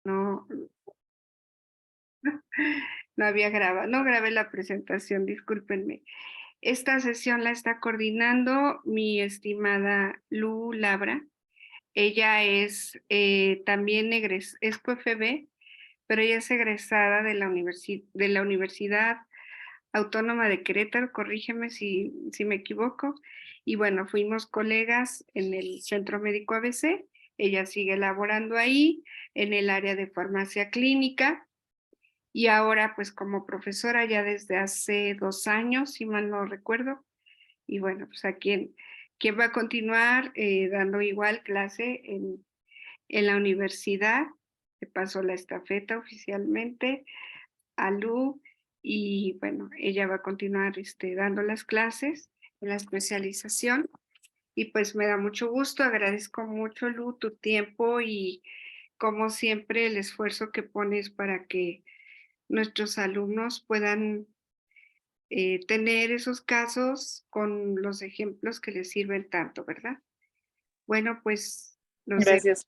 No, no grabé la presentación, discúlpenme. Esta sesión la está coordinando mi estimada Lu Labra. Ella es también es QFB, pero ella es egresada de de la Universidad Autónoma de Querétaro, corrígeme si me equivoco. Y bueno, fuimos colegas en el Centro Médico ABC. Ella sigue laborando ahí en el área de farmacia clínica y ahora pues como profesora ya desde hace 2 años, si mal no recuerdo. Y bueno, pues a quien va a continuar dando igual clase en la universidad. Le pasó la estafeta oficialmente a Lu y bueno, ella va a continuar dando las clases en la especialización. Y pues me da mucho gusto, agradezco mucho, Lu, tu tiempo y como siempre el esfuerzo que pones para que nuestros alumnos puedan tener esos casos con los ejemplos que les sirven tanto, ¿verdad? Bueno, pues los dejo, Gracias.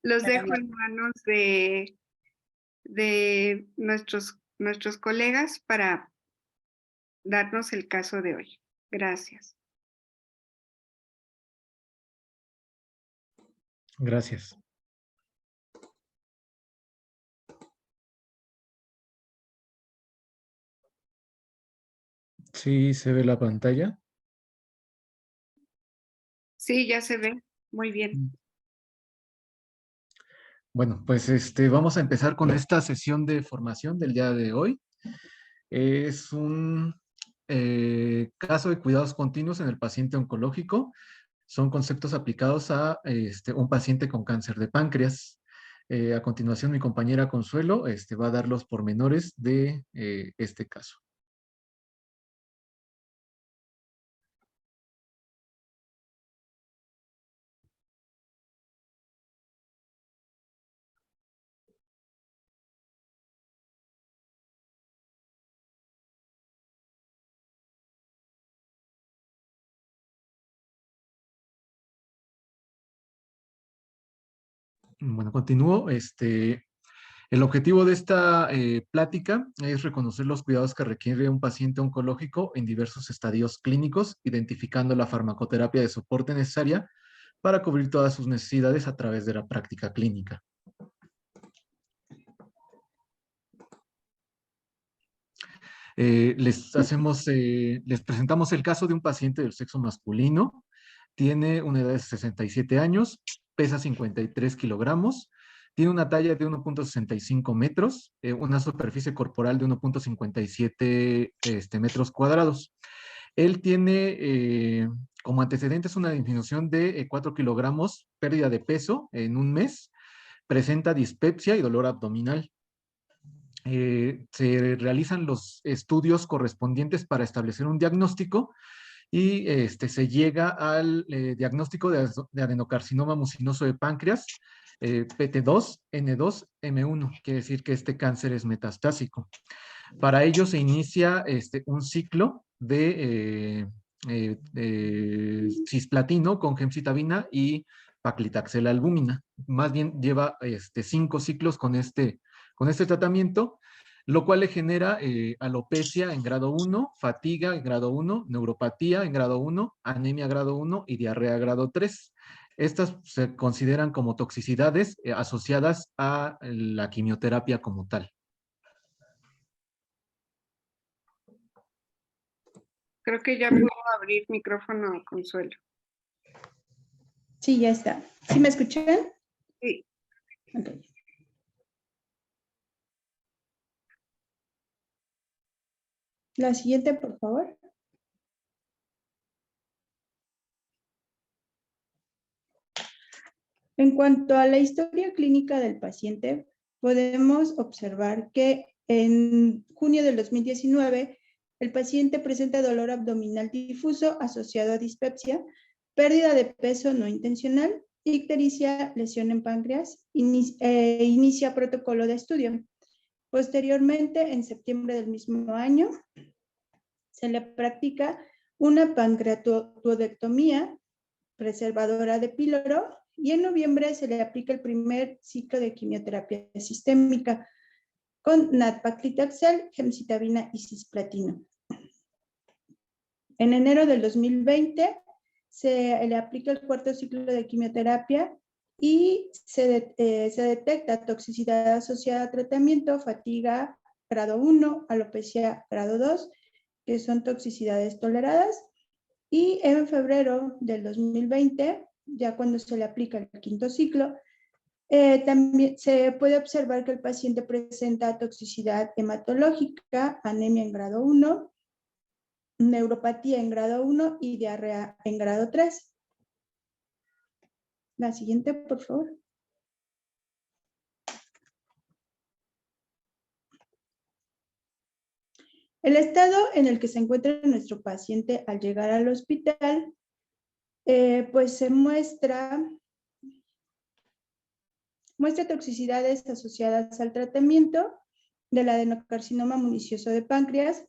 los dejo en manos de nuestros colegas para darnos el caso de hoy. Gracias. Gracias. Sí, se ve la pantalla. Sí, ya se ve. Muy bien. Bueno, pues vamos a empezar con esta sesión de formación del día de hoy. Es un caso de cuidados continuos en el paciente oncológico. Son conceptos aplicados a un paciente con cáncer de páncreas. A continuación, mi compañera Consuelo va a dar los pormenores de este caso. Bueno, continúo. El objetivo de esta plática es reconocer los cuidados que requiere un paciente oncológico en diversos estadios clínicos, identificando la farmacoterapia de soporte necesaria para cubrir todas sus necesidades a través de la práctica clínica. Les presentamos el caso de un paciente del sexo masculino. Tiene una edad de 67 años, pesa 53 kilogramos, tiene una talla de 1.65 metros, una superficie corporal de 1.57 metros cuadrados. Él tiene como antecedentes una disminución de 4 kilogramos, pérdida de peso en un mes, presenta dispepsia y dolor abdominal. Se realizan los estudios correspondientes para establecer un diagnóstico y se llega al diagnóstico de adenocarcinoma mucinoso de páncreas, PT2, N2, M1, quiere decir que este cáncer es metastásico. Para ello se inicia un ciclo de cisplatino con gemcitabina y paclitaxel albúmina. Más bien lleva 5 ciclos con este tratamiento, lo cual le genera alopecia en grado 1, fatiga en grado 1, neuropatía en grado 1, anemia grado 1 y diarrea grado 3. Estas se consideran como toxicidades asociadas a la quimioterapia como tal. Creo que ya puedo abrir micrófono, Consuelo. Sí, ya está. ¿Sí me escuchan? Sí. Okay. La siguiente, por favor. En cuanto a la historia clínica del paciente, podemos observar que en junio del 2019, el paciente presenta dolor abdominal difuso asociado a dispepsia, pérdida de peso no intencional, ictericia, lesión en páncreas, inicia protocolo de estudio. Posteriormente, en septiembre del mismo año, se le practica una pancreatodectomía, preservadora de píloro, y en noviembre se le aplica el primer ciclo de quimioterapia sistémica con nab-paclitaxel, gemcitabina y cisplatino. En enero del 2020 se le aplica el cuarto ciclo de quimioterapia y se detecta toxicidad asociada a tratamiento, fatiga grado 1, alopecia grado 2, que son toxicidades toleradas. Y en febrero del 2020, ya cuando se le aplica el quinto ciclo, también se puede observar que el paciente presenta toxicidad hematológica, anemia en grado 1, neuropatía en grado 1 y diarrea en grado 3. La siguiente, por favor. El estado en el que se encuentra nuestro paciente al llegar al hospital, pues se muestra toxicidades asociadas al tratamiento del adenocarcinoma municioso de páncreas,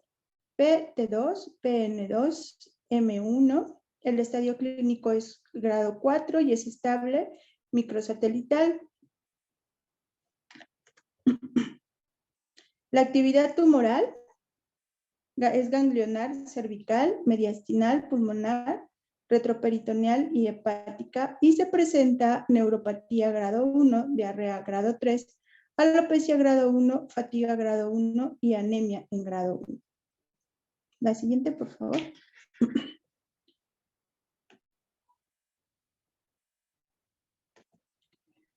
PT2, PN2, M1. El estadio clínico es grado 4 y es estable, microsatelital. La actividad tumoral es ganglionar, cervical, mediastinal, pulmonar, retroperitoneal y hepática, y se presenta neuropatía grado 1, diarrea grado 3, alopecia grado 1, fatiga grado 1 y anemia en grado 1. La siguiente, por favor.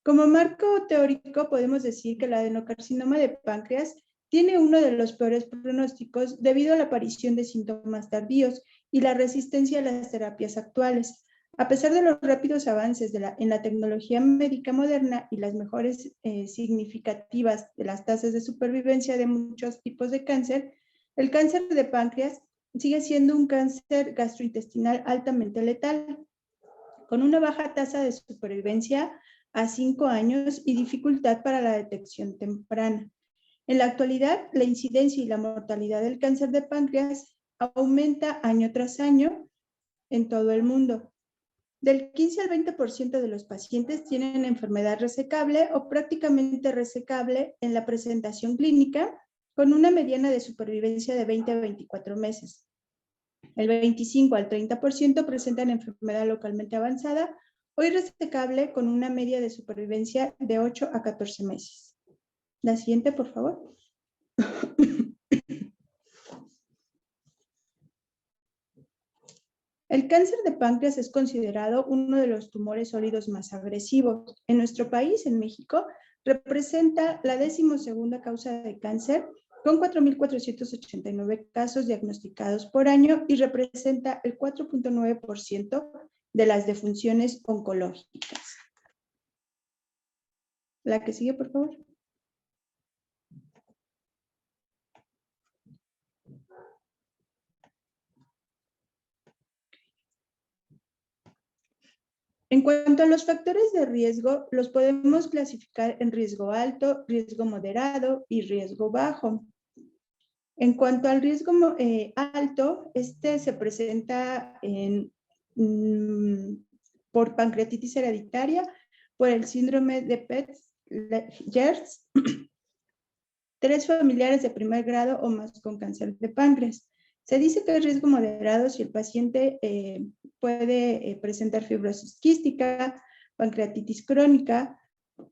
Como marco teórico, podemos decir que el adenocarcinoma de páncreas tiene uno de los peores pronósticos debido a la aparición de síntomas tardíos y la resistencia a las terapias actuales. A pesar de los rápidos avances en la tecnología médica moderna y las mejoras significativas de las tasas de supervivencia de muchos tipos de cáncer, el cáncer de páncreas sigue siendo un cáncer gastrointestinal altamente letal, con una baja tasa de supervivencia a 5 años y dificultad para la detección temprana. En la actualidad, la incidencia y la mortalidad del cáncer de páncreas aumenta año tras año en todo el mundo. Del 15 al 20% de los pacientes tienen enfermedad resecable o prácticamente resecable en la presentación clínica, con una mediana de supervivencia de 20 a 24 meses. El 25 al 30% presentan enfermedad localmente avanzada o irresecable con una media de supervivencia de 8 a 14 meses. La siguiente, por favor. El cáncer de páncreas es considerado uno de los tumores sólidos más agresivos. En nuestro país, en México, representa la 12ª causa de cáncer, con 4.489 casos diagnosticados por año, y representa el 4.9% de las defunciones oncológicas. La que sigue, por favor. En cuanto a los factores de riesgo, los podemos clasificar en riesgo alto, riesgo moderado y riesgo bajo. En cuanto al riesgo alto, este se presenta por pancreatitis hereditaria, por el síndrome de Petz-Jeghers, 3 familiares de primer grado o más con cáncer de páncreas. Se dice que es riesgo moderado si el paciente puede presentar fibrosis quística, pancreatitis crónica,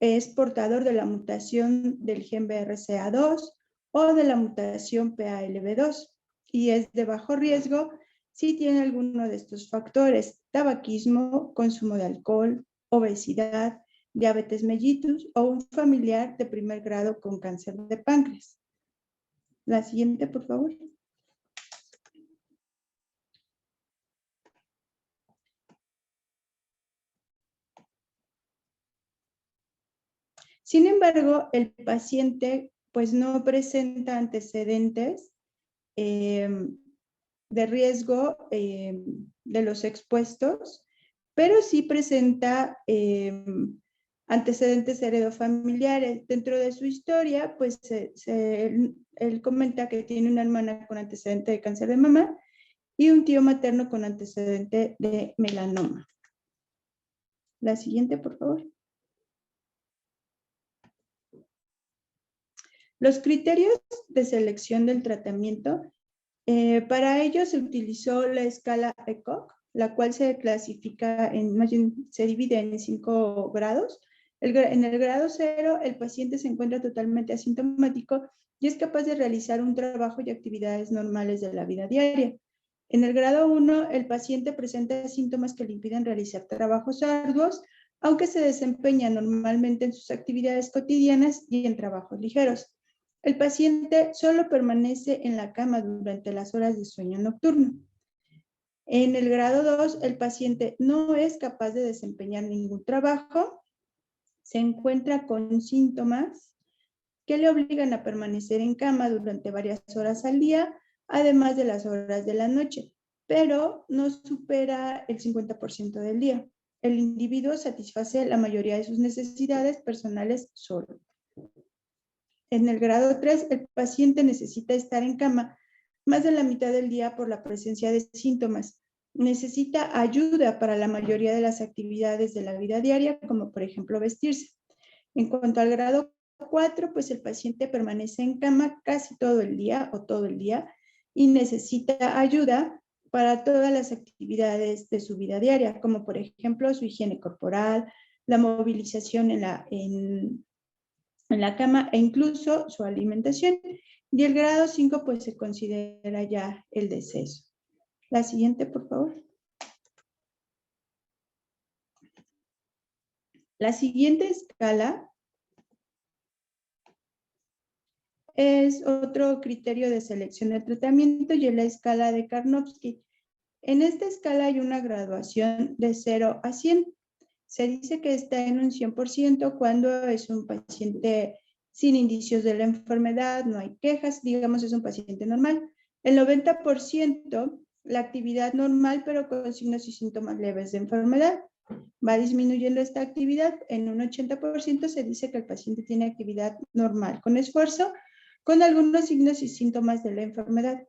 es portador de la mutación del gen BRCA2 o de la mutación PALB2, y es de bajo riesgo si tiene alguno de estos factores: tabaquismo, consumo de alcohol, obesidad, diabetes mellitus o un familiar de primer grado con cáncer de páncreas. La siguiente, por favor. Sin embargo, el paciente pues no presenta antecedentes de riesgo de los expuestos, pero sí presenta antecedentes heredofamiliares. Dentro de su historia, pues él comenta que tiene una hermana con antecedente de cáncer de mama y un tío materno con antecedente de melanoma. La siguiente, por favor. Los criterios de selección del tratamiento, para ello se utilizó la escala ECOG, la cual se clasifica se divide en 5 grados. En el grado 0, el paciente se encuentra totalmente asintomático y es capaz de realizar un trabajo y actividades normales de la vida diaria. En el grado 1, el paciente presenta síntomas que le impiden realizar trabajos arduos, aunque se desempeña normalmente en sus actividades cotidianas y en trabajos ligeros. El paciente solo permanece en la cama durante las horas de sueño nocturno. En el grado 2, el paciente no es capaz de desempeñar ningún trabajo, se encuentra con síntomas que le obligan a permanecer en cama durante varias horas al día, además de las horas de la noche, pero no supera el 50% del día. El individuo satisface la mayoría de sus necesidades personales solo. En el grado 3, el paciente necesita estar en cama más de la mitad del día por la presencia de síntomas. Necesita ayuda para la mayoría de las actividades de la vida diaria, como por ejemplo vestirse. En cuanto al grado 4, pues el paciente permanece en cama casi todo el día o todo el día y necesita ayuda para todas las actividades de su vida diaria, como por ejemplo su higiene corporal, la movilización en la cama e incluso su alimentación. Y el grado 5 pues se considera ya el deceso. La siguiente, por favor. La siguiente escala es otro criterio de selección de tratamiento y es la escala de Karnofsky. En esta escala hay una graduación de 0 a 100. Se dice que está en un 100% cuando es un paciente sin indicios de la enfermedad, no hay quejas, digamos es un paciente normal. El 90% la actividad normal, pero con signos y síntomas leves de enfermedad. Va disminuyendo esta actividad. En un 80% se dice que el paciente tiene actividad normal con esfuerzo, con algunos signos y síntomas de la enfermedad.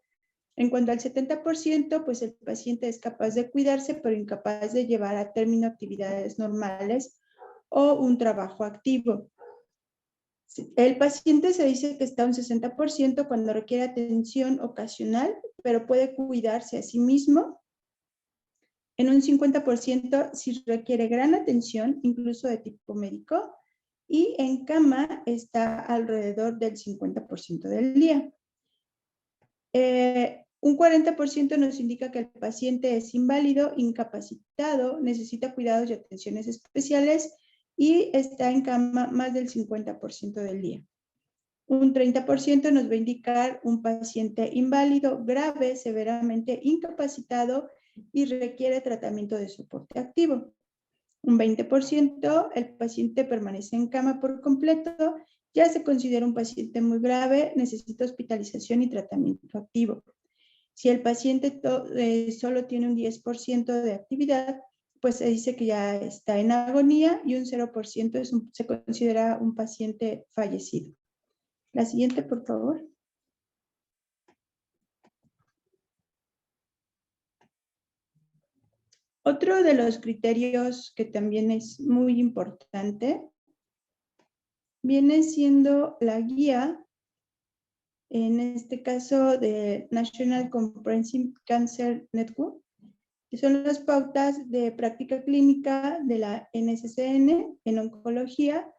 En cuanto al 70%, pues el paciente es capaz de cuidarse, pero incapaz de llevar a término actividades normales o un trabajo activo. El paciente se dice que está un 60% cuando requiere atención ocasional, pero puede cuidarse a sí mismo. En un 50% si requiere gran atención, incluso de tipo médico, y en cama está alrededor del 50% del día. Un 40% nos indica que el paciente es inválido, incapacitado, necesita cuidados y atenciones especiales y está en cama más del 50% del día. Un 30% nos va a indicar un paciente inválido, grave, severamente incapacitado y requiere tratamiento de soporte activo. Un 20% el paciente permanece en cama por completo, ya se considera un paciente muy grave, necesita hospitalización y tratamiento activo. Si el paciente solo tiene un 10% de actividad, pues se dice que ya está en agonía y un 0% se considera un paciente fallecido. La siguiente, por favor. Otro de los criterios que también es muy importante viene siendo la guía, en este caso de National Comprehensive Cancer Network, que son las pautas de práctica clínica de la NCCN en oncología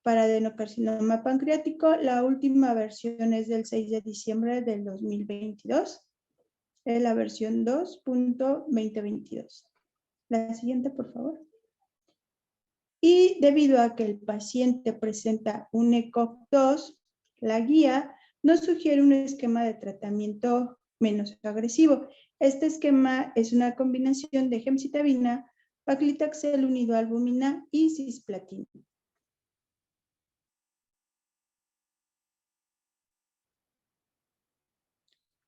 para adenocarcinoma pancreático. La última versión es del 6 de diciembre del 2022, es la versión 2.2022. La siguiente, por favor. Y debido a que el paciente presenta un ECOG 2, la guía nos sugiere un esquema de tratamiento menos agresivo. Este esquema es una combinación de gemcitabina, paclitaxel unido a albumina y cisplatina.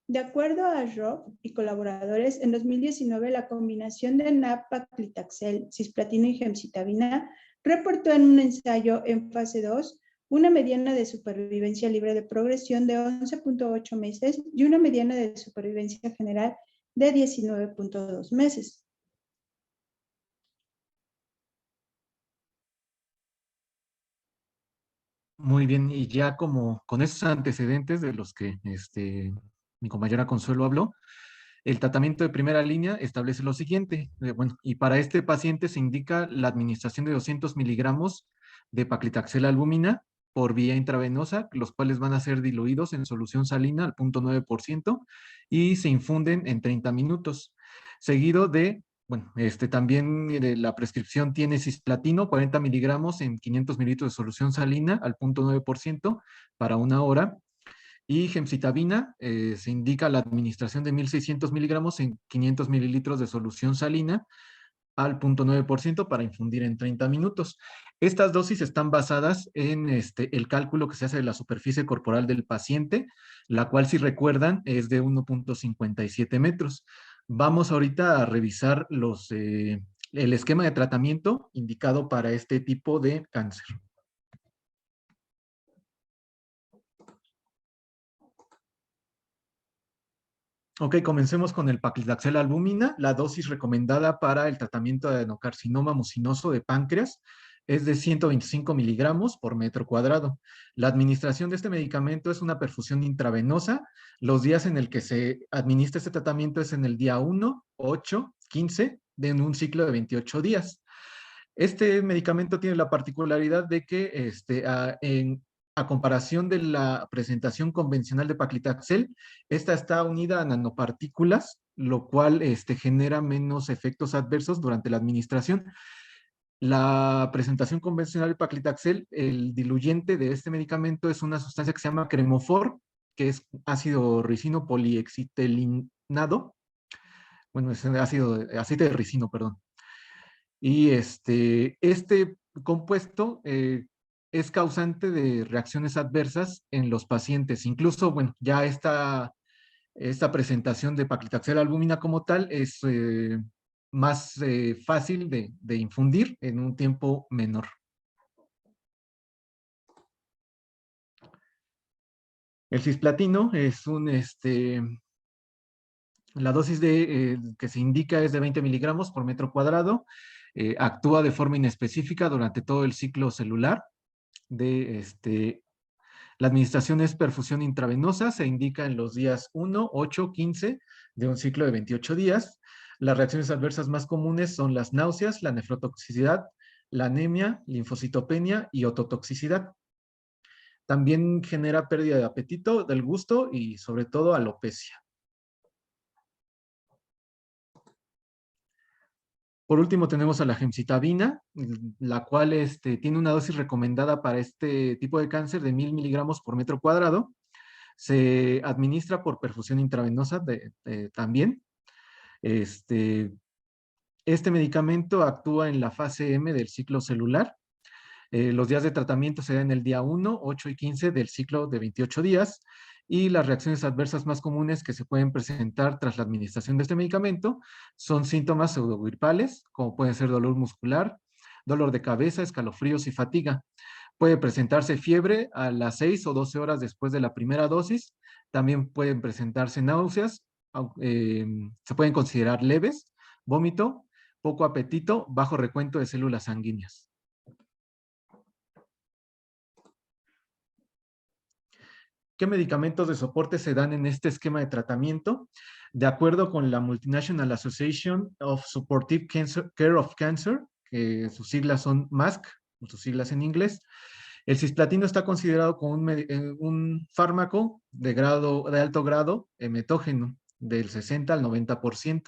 De acuerdo a Rob y colaboradores, en 2019 la combinación de nab-paclitaxel, cisplatina y gemcitabina reportó en un ensayo en fase 2 una mediana de supervivencia libre de progresión de 11.8 meses y una mediana de supervivencia general de 19.2 meses. Muy bien, y ya como con esos antecedentes de los que mi compañera Consuelo habló, el tratamiento de primera línea establece lo siguiente. Bueno, y para este paciente se indica la administración de 200 miligramos de paclitaxel albúmina por vía intravenosa, los cuales van a ser diluidos en solución salina al 0.9% y se infunden en 30 minutos, seguido de, bueno, también la prescripción tiene cisplatino, 40 miligramos en 500 mililitros de solución salina al 0.9% para 1 hora, y gemcitabina, se indica la administración de 1.600 miligramos en 500 mililitros de solución salina al 0.9% para infundir en 30 minutos. Estas dosis están basadas en el cálculo que se hace de la superficie corporal del paciente, la cual, si recuerdan, es de 1.57 metros. Vamos ahorita a revisar el esquema de tratamiento indicado para este tipo de cáncer. Ok, comencemos con el paclitaxel albúmina. La dosis recomendada para el tratamiento de adenocarcinoma mucinoso de páncreas es de 125 miligramos por metro cuadrado. La administración de este medicamento es una perfusión intravenosa. Los días en el que se administra este tratamiento es en el día 1, 8, 15 de un ciclo de 28 días. Este medicamento tiene la particularidad de que a comparación de la presentación convencional de paclitaxel, esta está unida a nanopartículas, lo cual genera menos efectos adversos durante la administración. La presentación convencional de paclitaxel, el diluyente de este medicamento es una sustancia que se llama cremofor, que es ácido ricino poliexitelinado. Bueno, es aceite de ricino, perdón. Y este compuesto es causante de reacciones adversas en los pacientes. Incluso, bueno, ya esta presentación de paclitaxel albúmina como tal es más fácil de infundir en un tiempo menor. El cisplatino es la dosis que se indica es de 20 miligramos por metro cuadrado. Actúa de forma inespecífica durante todo el ciclo celular. La administración es perfusión intravenosa, se indica en los días 1, 8, 15 de un ciclo de 28 días. Las reacciones adversas más comunes son las náuseas, la nefrotoxicidad, la anemia, linfocitopenia y ototoxicidad. También genera pérdida de apetito, del gusto y sobre todo alopecia. Por último tenemos a la gemcitabina, la cual tiene una dosis recomendada para este tipo de cáncer de 1.000 miligramos por metro cuadrado. Se administra por perfusión intravenosa también. Este medicamento actúa en la fase M del ciclo celular. Los días de tratamiento se dan el día 1, 8 y 15 del ciclo de 28 días. Y las reacciones adversas más comunes que se pueden presentar tras la administración de este medicamento son síntomas pseudogripales, como pueden ser dolor muscular, dolor de cabeza, escalofríos y fatiga. Puede presentarse fiebre a las 6 o 12 horas después de la primera dosis. También pueden presentarse náuseas, se pueden considerar leves, vómito, poco apetito, bajo recuento de células sanguíneas. ¿Qué medicamentos de soporte se dan en este esquema de tratamiento? De acuerdo con la Multinational Association of Supportive Care of Cancer, que sus siglas son MASC, sus siglas en inglés, el cisplatino está considerado como un fármaco de alto grado emetógeno, del 60 al 90%.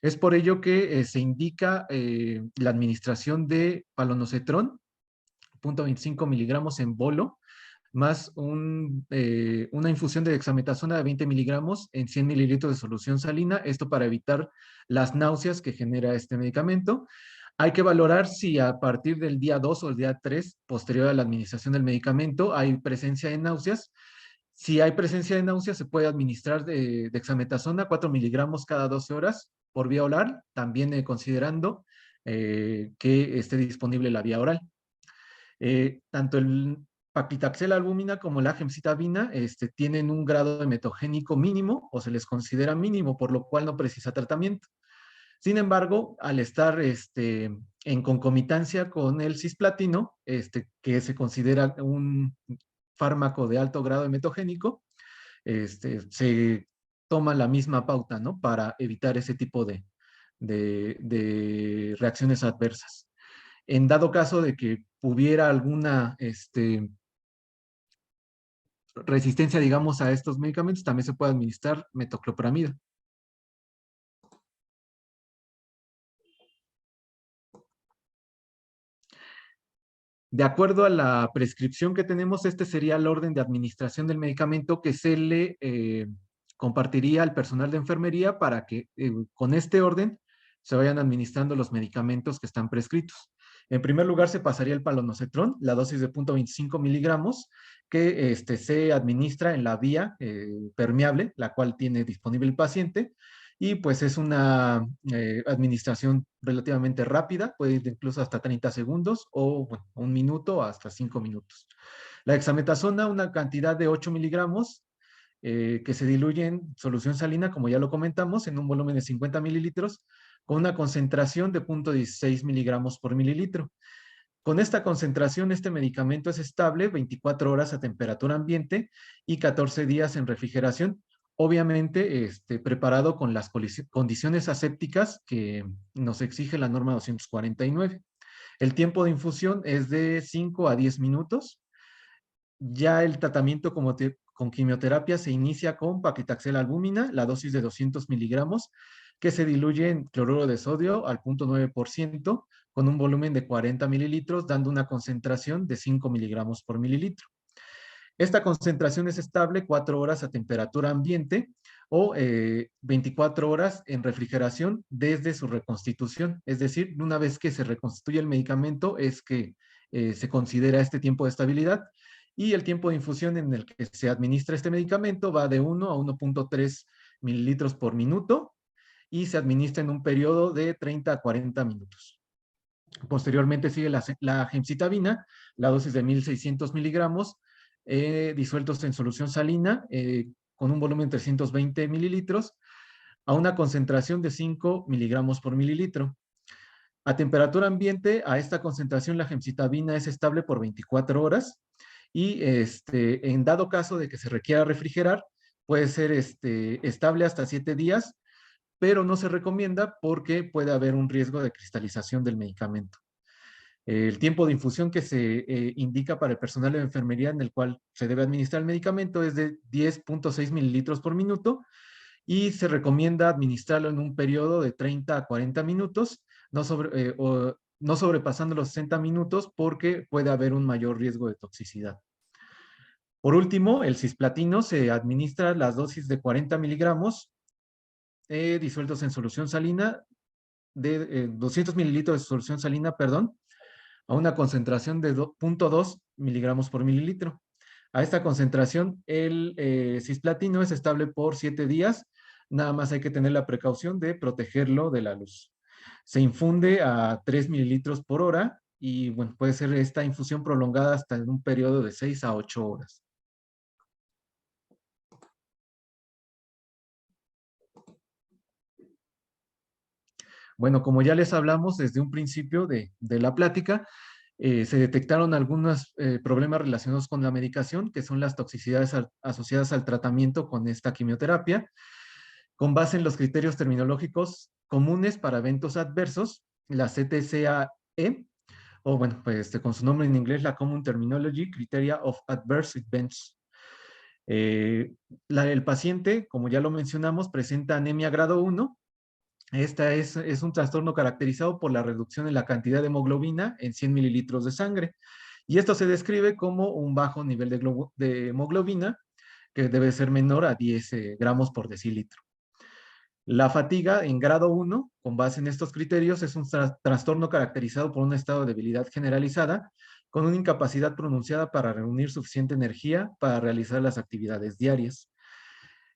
Es por ello que se indica la administración de palonocetrón, 0.25 miligramos en bolo, más una infusión de dexametasona de 20 miligramos en 100 mililitros de solución salina, esto para evitar las náuseas que genera este medicamento. Hay que valorar si a partir del día 2 o el día 3, posterior a la administración del medicamento, hay presencia de náuseas. Si hay presencia de náuseas, se puede administrar dexametasona 4 miligramos cada 12 horas por vía oral, también considerando que esté disponible la vía oral. Tanto el paclitaxel albúmina como la gemcitabina tienen un grado emetogénico mínimo o se les considera mínimo, por lo cual no precisa tratamiento. Sin embargo, al estar en concomitancia con el cisplatino, que se considera un fármaco de alto grado emetogénico, se toma la misma pauta, ¿no? Para evitar ese tipo de reacciones adversas. En dado caso de que hubiera alguna resistencia, digamos, a estos medicamentos, también se puede administrar metoclopramida. De acuerdo a la prescripción que tenemos, este sería el orden de administración del medicamento que se le compartiría al personal de enfermería para que con este orden se vayan administrando los medicamentos que están prescritos. En primer lugar, se pasaría el palonocetrón, la dosis de 0.25 miligramos, que se administra en la vía permeable, la cual tiene disponible el paciente, y pues es una administración relativamente rápida, puede ir incluso hasta 30 segundos o bueno, 1 minuto hasta 5 minutos. La dexametasona, una cantidad de 8 miligramos que se diluye en solución salina, como ya lo comentamos, en un volumen de 50 mililitros, con una concentración de 0.16 miligramos por mililitro. Con esta concentración, este medicamento es estable 24 horas a temperatura ambiente y 14 días en refrigeración, obviamente preparado con las condiciones asépticas que nos exige la norma 249. El tiempo de infusión es de 5 a 10 minutos. Ya el tratamiento con quimioterapia se inicia con paclitaxel albúmina, la dosis de 200 miligramos, que se diluye en cloruro de sodio al 0.9%, con un volumen de 40 mililitros, dando una concentración de 5 miligramos por mililitro. Esta concentración es estable 4 horas a temperatura ambiente o 24 horas en refrigeración desde su reconstitución. Es decir, una vez que se reconstituye el medicamento es que se considera este tiempo de estabilidad, y el tiempo de infusión en el que se administra este medicamento va de 1 a 1.3 mililitros por minuto y se administra en un periodo de 30 a 40 minutos. Posteriormente sigue la gemcitabina, la dosis de 1.600 miligramos, disueltos en solución salina, con un volumen de 320 mililitros, a una concentración de 5 miligramos por mililitro. A temperatura ambiente, a esta concentración la gemcitabina es estable por 24 horas y en dado caso de que se requiera refrigerar, puede ser estable hasta 7 días, pero no se recomienda porque puede haber un riesgo de cristalización del medicamento. El tiempo de infusión que se indica para el personal de enfermería en el cual se debe administrar el medicamento es de 10.6 mililitros por minuto y se recomienda administrarlo en un periodo de 30 a 40 minutos, no sobrepasando los 60 minutos porque puede haber un mayor riesgo de toxicidad. Por último, el cisplatino se administra las dosis de 40 miligramos disueltos en solución salina, de 200 mililitros de solución salina, perdón, a una concentración de 0.2 miligramos por mililitro. A esta concentración, el cisplatino es estable por 7 días. Nada más hay que tener la precaución de protegerlo de la luz. Se infunde a 3 mililitros por hora y bueno, puede ser esta infusión prolongada hasta en un periodo de 6 a 8 horas. Bueno, como ya les hablamos desde un principio de la plática, se detectaron algunos problemas relacionados con la medicación, que son las toxicidades asociadas al tratamiento con esta quimioterapia. Con base en los criterios terminológicos comunes para eventos adversos, la CTCAE, o bueno, pues con su nombre en inglés, la Common Terminology Criteria of Adverse Events. El paciente, como ya lo mencionamos, presenta anemia grado 1. Esta es un trastorno caracterizado por la reducción en la cantidad de hemoglobina en 100 mililitros de sangre. Y esto se describe como un bajo nivel de hemoglobina que debe ser menor a 10 gramos por decilitro. La fatiga en grado 1, con base en estos criterios, es un trastorno caracterizado por un estado de debilidad generalizada con una incapacidad pronunciada para reunir suficiente energía para realizar las actividades diarias.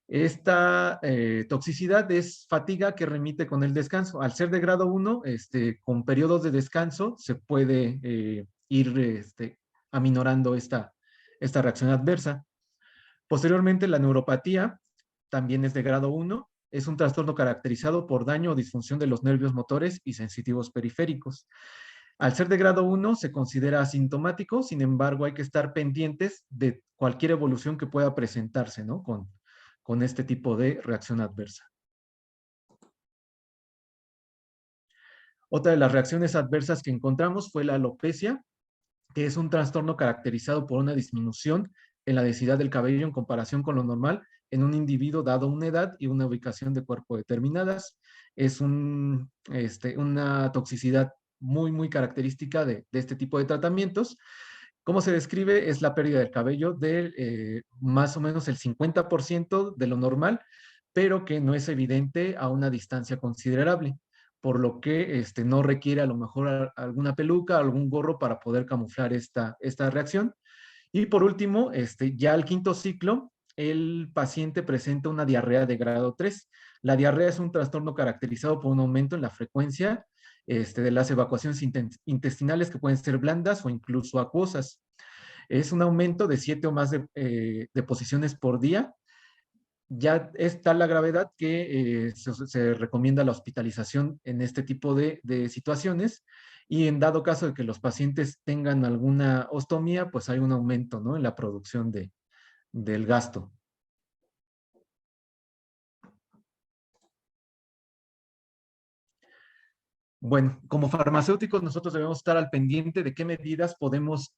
Esta toxicidad es fatiga que remite con el descanso. Al ser de grado 1, con periodos de descanso se puede ir aminorando esta reacción adversa. Posteriormente, la neuropatía también es de grado 1 es un trastorno caracterizado por daño o disfunción de los nervios motores y sensitivos periféricos. Al ser de grado 1 se considera asintomático, sin embargo hay que estar pendientes de cualquier evolución que pueda presentarse, ¿no? Con este tipo de reacción adversa. Otra de las reacciones adversas que encontramos fue la alopecia, que es un trastorno caracterizado por una disminución en la densidad del cabello en comparación con lo normal en un individuo dado una edad y una ubicación de cuerpo determinadas. Es una toxicidad muy característica de este tipo de tratamientos. ¿Cómo se describe? Es la pérdida del cabello de más o menos el 50% de lo normal, pero que no es evidente a una distancia considerable, por lo que no requiere a lo mejor alguna peluca, algún gorro para poder camuflar esta reacción. Y por último, ya al quinto ciclo, el paciente presenta una diarrea de grado 3. La diarrea es un trastorno caracterizado por un aumento en la frecuencia de las evacuaciones intestinales que pueden ser blandas o incluso acuosas. Es un aumento de 7 o más deposiciones por día. Ya es tal la gravedad que se recomienda la hospitalización en este tipo de situaciones, y en dado caso de que los pacientes tengan alguna ostomía, pues hay un aumento, ¿no?, en la producción del gasto. Bueno, como farmacéuticos nosotros debemos estar al pendiente de qué medidas podemos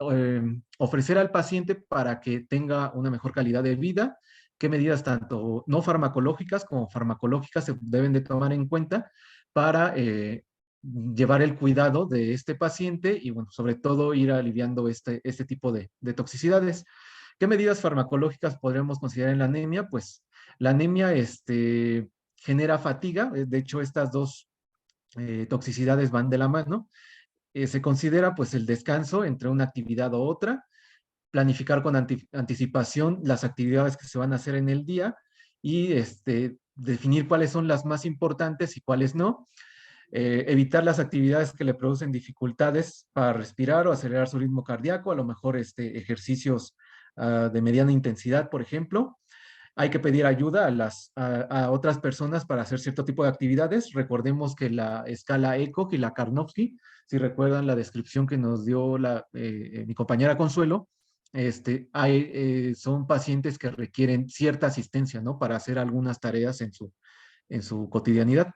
ofrecer al paciente para que tenga una mejor calidad de vida, qué medidas tanto no farmacológicas como farmacológicas se deben de tomar en cuenta para llevar el cuidado de este paciente y, bueno, sobre todo ir aliviando este tipo de toxicidades. ¿Qué medidas farmacológicas podríamos considerar en la anemia? Pues la anemia genera fatiga. De hecho, estas dos toxicidades van de la mano. Se considera pues el descanso entre una actividad o otra, planificar con anticipación las actividades que se van a hacer en el día y definir cuáles son las más importantes y cuáles no. Evitar las actividades que le producen dificultades para respirar o acelerar su ritmo cardíaco, a lo mejor ejercicios de mediana intensidad, por ejemplo. Hay que pedir ayuda a otras personas para hacer cierto tipo de actividades. Recordemos que la escala ECOG y la Karnofsky, si recuerdan la descripción que nos dio mi compañera Consuelo, son pacientes que requieren cierta asistencia, ¿no?, para hacer algunas tareas en su cotidianidad.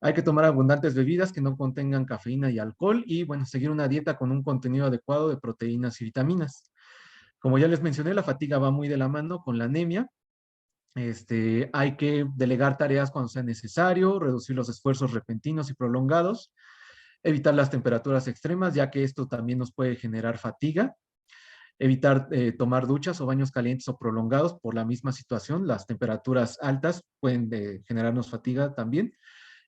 Hay que tomar abundantes bebidas que no contengan cafeína y alcohol y, bueno, seguir una dieta con un contenido adecuado de proteínas y vitaminas. Como ya les mencioné, la fatiga va muy de la mano con la anemia. Hay que delegar tareas cuando sea necesario, reducir los esfuerzos repentinos y prolongados, evitar las temperaturas extremas, ya que esto también nos puede generar fatiga, evitar tomar duchas o baños calientes o prolongados por la misma situación. Las temperaturas altas pueden generarnos fatiga también,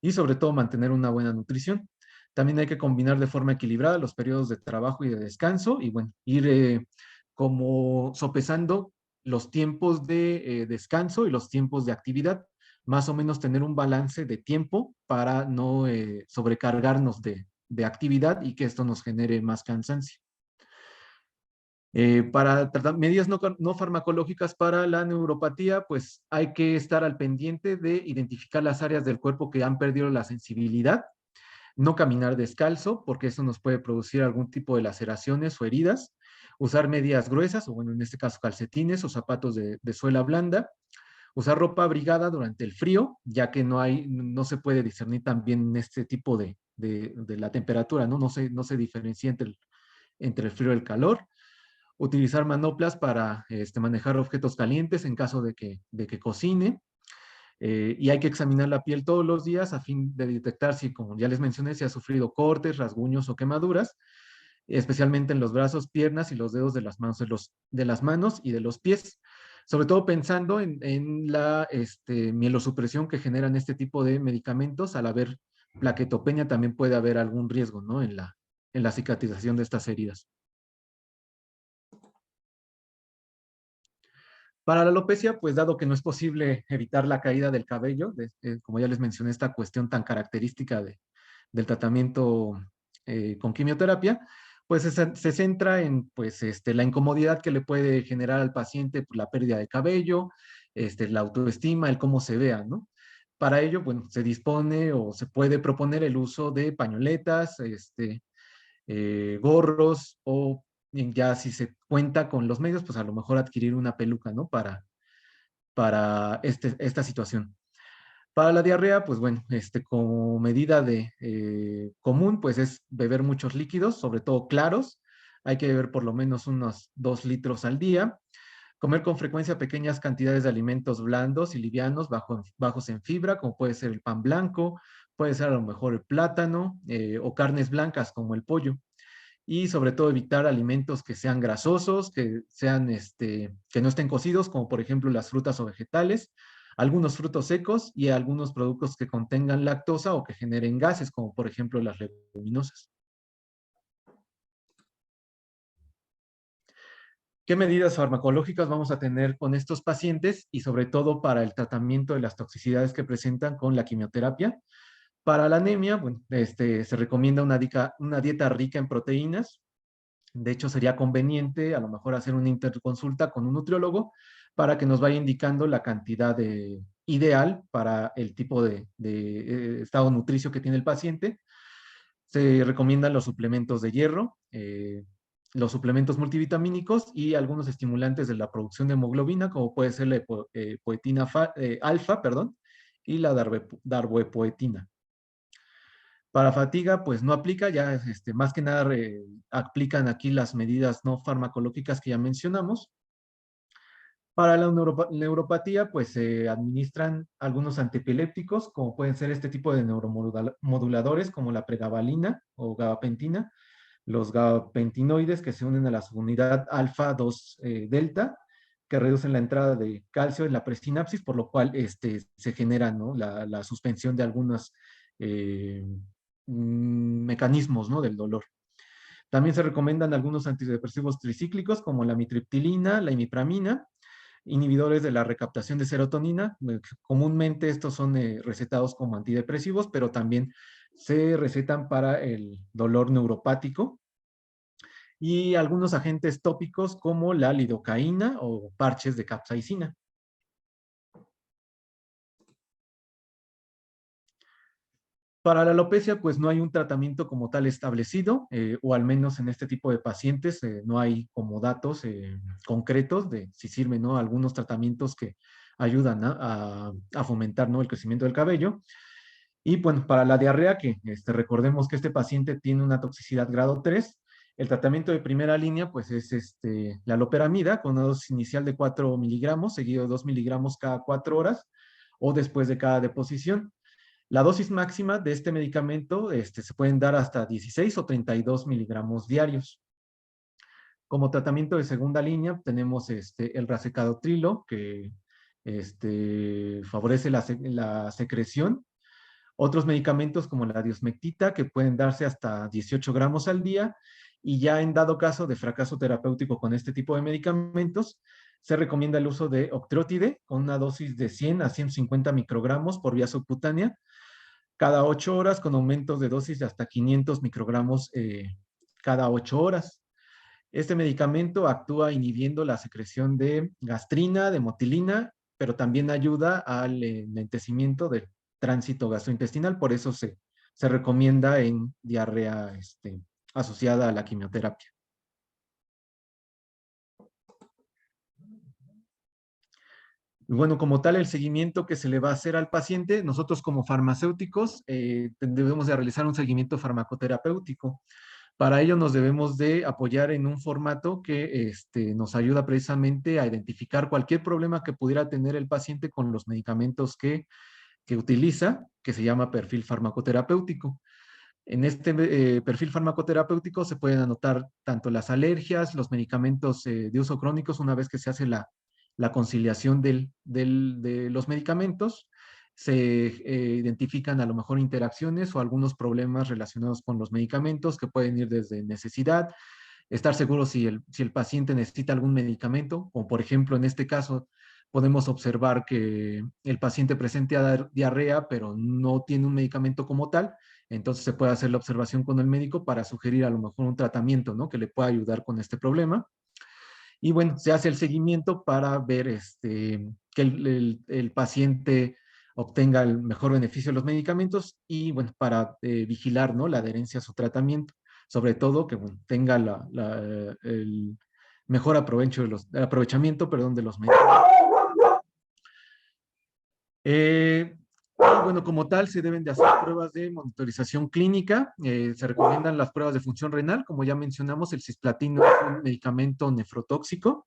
y sobre todo mantener una buena nutrición. También hay que combinar de forma equilibrada los periodos de trabajo y de descanso y, bueno, ir como sopesando los tiempos de descanso y los tiempos de actividad, más o menos tener un balance de tiempo para no sobrecargarnos de actividad y que esto nos genere más cansancio. Para tratar medidas no farmacológicas para la neuropatía, pues hay que estar al pendiente de identificar las áreas del cuerpo que han perdido la sensibilidad, no caminar descalzo, porque eso nos puede producir algún tipo de laceraciones o heridas, usar medias gruesas, o bueno, en este caso calcetines o zapatos de suela blanda, usar ropa abrigada durante el frío, ya que no se puede discernir también este tipo de la temperatura, ¿no? No se diferencia entre el frío y el calor. Utilizar manoplas para manejar objetos calientes en caso de que cocine. Y hay que examinar la piel todos los días a fin de detectar si, como ya les mencioné, si ha sufrido cortes, rasguños o quemaduras, especialmente en los brazos, piernas y los dedos de las manos, y de los pies. Sobre todo pensando en la mielosupresión que generan este tipo de medicamentos. Al haber plaquetopenia también puede haber algún riesgo, ¿no?, en la cicatrización de estas heridas. Para la alopecia, pues dado que no es posible evitar la caída del cabello, como ya les mencioné, esta cuestión tan característica del tratamiento con quimioterapia, pues se centra en pues, la incomodidad que le puede generar al paciente por la pérdida de cabello, la autoestima, el cómo se vea, ¿no? Para ello, bueno, se dispone o se puede proponer el uso de pañoletas, gorros o ya si se cuenta con los medios, pues a lo mejor adquirir una peluca, ¿no? Para esta situación. Para la diarrea, pues bueno, como medida de común, pues es beber muchos líquidos, sobre todo claros. Hay que beber por lo menos unos 2 litros al día. Comer con frecuencia pequeñas cantidades de alimentos blandos y livianos, bajos en fibra, como puede ser el pan blanco, puede ser a lo mejor el plátano o carnes blancas como el pollo. Y sobre todo evitar alimentos que sean grasosos, que sean, que no estén cocidos, como por ejemplo las frutas o vegetales, algunos frutos secos y algunos productos que contengan lactosa o que generen gases, como por ejemplo las leguminosas. ¿Qué medidas farmacológicas vamos a tener con estos pacientes y sobre todo para el tratamiento de las toxicidades que presentan con la quimioterapia? Para la anemia, bueno, se recomienda una dieta rica en proteínas. De hecho, sería conveniente a lo mejor hacer una interconsulta con un nutriólogo para que nos vaya indicando la cantidad ideal para el tipo de estado nutricio que tiene el paciente. Se recomiendan los suplementos de hierro, los suplementos multivitamínicos y algunos estimulantes de la producción de hemoglobina, como puede ser la poetina alfa, perdón, y la darbepoetina. Para fatiga, pues no aplica, ya más que nada aplican aquí las medidas no farmacológicas que ya mencionamos. Para la neuropatía, pues se administran algunos antiepilépticos, como pueden ser este tipo de neuromoduladores, como la pregabalina o gabapentina, los gabapentinoides que se unen a la subunidad alfa 2 delta, que reducen la entrada de calcio en la presinapsis, por lo cual se genera, ¿no?, la suspensión de algunos mecanismos, ¿no?, del dolor. También se recomiendan algunos antidepresivos tricíclicos como la mitriptilina, la imipramina, inhibidores de la recaptación de serotonina. Comúnmente estos son recetados como antidepresivos, pero también se recetan para el dolor neuropático. Y algunos agentes tópicos como la lidocaína o parches de capsaicina. Para la alopecia, pues no hay un tratamiento como tal establecido, o al menos en este tipo de pacientes no hay como datos concretos de si sirven, ¿no?, algunos tratamientos que ayudan a fomentar, ¿no?, el crecimiento del cabello. Y bueno, para la diarrea, que recordemos que este paciente tiene una toxicidad grado 3, el tratamiento de primera línea pues es la loperamida con una dosis inicial de 4 miligramos, seguido de 2 miligramos cada 4 horas o después de cada deposición. La dosis máxima de este medicamento se pueden dar hasta 16 o 32 miligramos diarios. Como tratamiento de segunda línea tenemos el racecadotrilo, que favorece la secreción. Otros medicamentos como la diosmectita, que pueden darse hasta 18 gramos al día, y ya en dado caso de fracaso terapéutico con este tipo de medicamentos, se recomienda el uso de octreotide con una dosis de 100 a 150 microgramos por vía subcutánea cada 8 horas, con aumentos de dosis de hasta 500 microgramos cada 8 horas. Este medicamento actúa inhibiendo la secreción de gastrina, de motilina, pero también ayuda al lentecimiento del tránsito gastrointestinal, por eso se recomienda en diarrea asociada a la quimioterapia. Y bueno, como tal, el seguimiento que se le va a hacer al paciente, nosotros como farmacéuticos debemos de realizar un seguimiento farmacoterapéutico. Para ello nos debemos de apoyar en un formato que nos ayuda precisamente a identificar cualquier problema que pudiera tener el paciente con los medicamentos que utiliza, que se llama perfil farmacoterapéutico. En este perfil farmacoterapéutico se pueden anotar tanto las alergias, los medicamentos de uso crónicos, una vez que se hace la conciliación de los medicamentos, se identifican a lo mejor interacciones o algunos problemas relacionados con los medicamentos que pueden ir desde necesidad, estar seguro si el paciente necesita algún medicamento, o por ejemplo en este caso podemos observar que el paciente presenta diarrea pero no tiene un medicamento como tal, Entonces se puede hacer la observación con el médico para sugerir a lo mejor un tratamiento, ¿no? Que le pueda ayudar con este problema. Y bueno, se hace el seguimiento para ver que el paciente obtenga el mejor beneficio de los medicamentos y bueno, para vigilar, ¿no? La adherencia a su tratamiento. Sobre todo que bueno, tenga el mejor aprovechamiento, perdón, de los medicamentos. Y bueno, como tal, se deben de hacer pruebas de monitorización clínica. Se recomiendan las pruebas de función renal. Como ya mencionamos, el cisplatino es un medicamento nefrotóxico.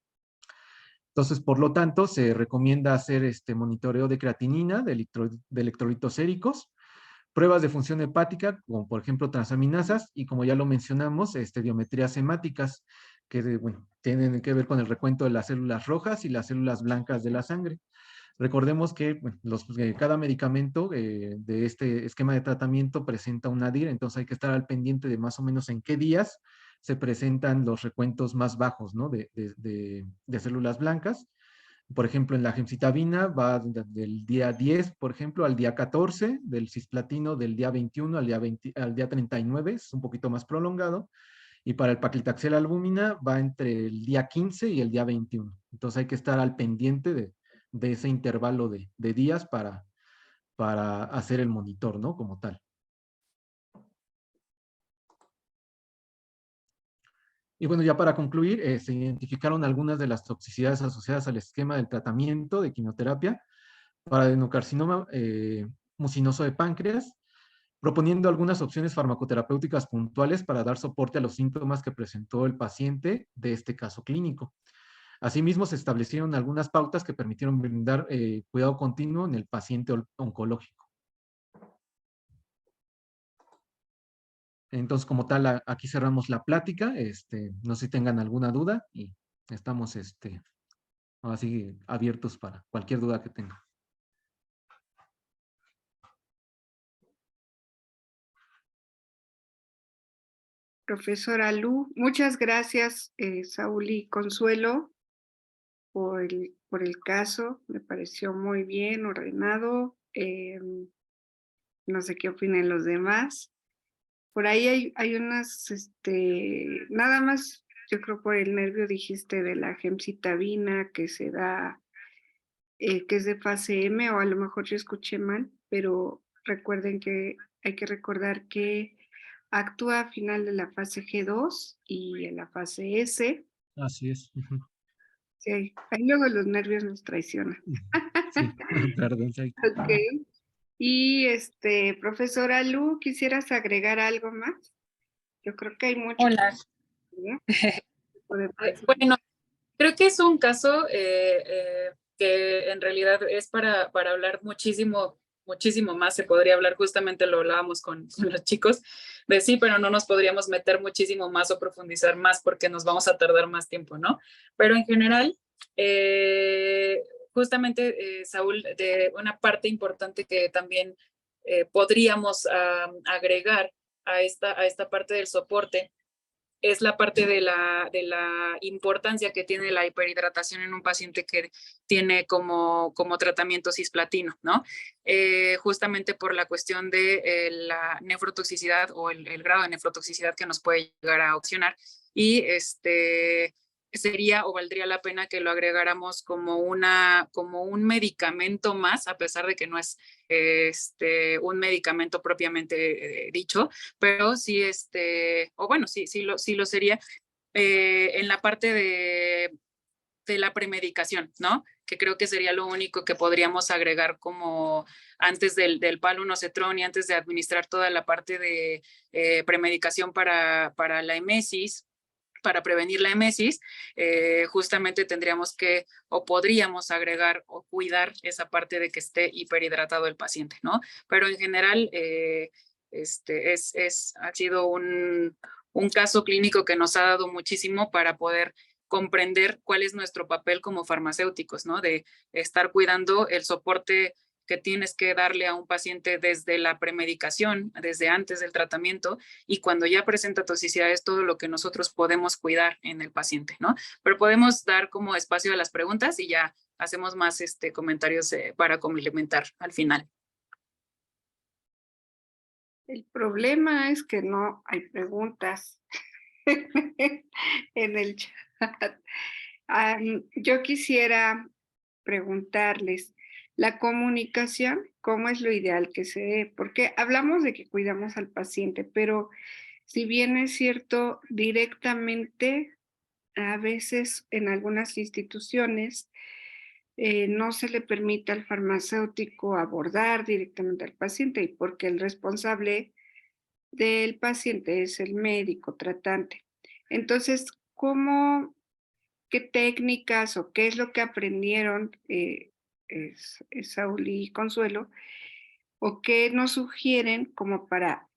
Entonces, por lo tanto, se recomienda hacer este monitoreo de creatinina, de electrolitos séricos, pruebas de función hepática, como por ejemplo transaminasas, y como ya lo mencionamos, biometrías hemáticas, que bueno, tienen que ver con el recuento de las células rojas y las células blancas de la sangre. Recordemos que bueno, cada medicamento de este esquema de tratamiento presenta una DIR, entonces hay que estar al pendiente de más o menos en qué días se presentan los recuentos más bajos, ¿no? de células blancas. Por ejemplo, en la gemcitabina va del día 10, por ejemplo, al día 14, del cisplatino del día 21 al día 39, es un poquito más prolongado, y para el paclitaxel albúmina va entre el día 15 y el día 21. Entonces hay que estar al pendiente de ese intervalo de días para hacer el monitor, ¿no? Como tal. Y bueno, ya para concluir, se identificaron algunas de las toxicidades asociadas al esquema del tratamiento de quimioterapia para adenocarcinoma mucinoso de páncreas, proponiendo algunas opciones farmacoterapéuticas puntuales para dar soporte a los síntomas que presentó el paciente de este caso clínico. Asimismo, se establecieron algunas pautas que permitieron brindar cuidado continuo en el paciente oncológico. Entonces, como tal, aquí cerramos la plática. No sé si tengan alguna duda y estamos así abiertos para cualquier duda que tengan. Profesora Lu, muchas gracias, Saúl y Consuelo, por el caso. Me pareció muy bien, ordenado. No sé qué opinan los demás. Por ahí hay unas, nada más, yo creo por el nervio dijiste de la gemcitabina que se da, que es de fase M, o a lo mejor yo escuché mal, pero recuerden que hay que recordar que actúa a final de la fase G2 y en la fase S. Así es. Sí, ahí luego los nervios nos traicionan. Sí, perdón. Sí. Ok. Y profesora Lu, ¿quisieras agregar algo más? Yo creo que hay mucho. Hola. ¿No? Bueno, creo que es un caso que en realidad es para hablar muchísimo más. Se podría hablar, justamente lo hablábamos con los chicos, de sí, pero no nos podríamos meter muchísimo más o profundizar más porque nos vamos a tardar más tiempo, ¿no? Pero en general, justamente, Saúl, de una parte importante que también podríamos agregar a esta parte del soporte es la parte de la importancia que tiene la hiperhidratación en un paciente que tiene como tratamiento cisplatino, ¿no? Justamente por la cuestión de la nefrotoxicidad o el grado de nefrotoxicidad que nos puede llegar a ocasionar. Y sería o valdría la pena que lo agregáramos como un medicamento más, a pesar de que no es un medicamento propiamente dicho, pero sí, o bueno, sí lo sería en la parte de la premedicación, ¿no? Que creo que sería lo único que podríamos agregar como antes del palinocetrón y antes de administrar toda la parte de premedicación para la emesis, para prevenir la emesis, justamente tendríamos que o podríamos agregar o cuidar esa parte de que esté hiperhidratado el paciente, ¿no? Pero en general ha sido un caso clínico que nos ha dado muchísimo para poder comprender cuál es nuestro papel como farmacéuticos, ¿no? De estar cuidando el soporte que tienes que darle a un paciente desde la premedicación, desde antes del tratamiento, y cuando ya presenta toxicidades, todo lo que nosotros podemos cuidar en el paciente, ¿no? Pero podemos dar como espacio a las preguntas y ya hacemos más comentarios para complementar al final. El problema es que no hay preguntas en el chat. Yo quisiera preguntarles, la comunicación, ¿cómo es lo ideal que se dé? Porque hablamos de que cuidamos al paciente, pero si bien es cierto, directamente, a veces en algunas instituciones no se le permite al farmacéutico abordar directamente al paciente y porque el responsable del paciente es el médico tratante. Entonces, qué técnicas o qué es lo que aprendieron Saúl y Consuelo o qué nos sugieren como para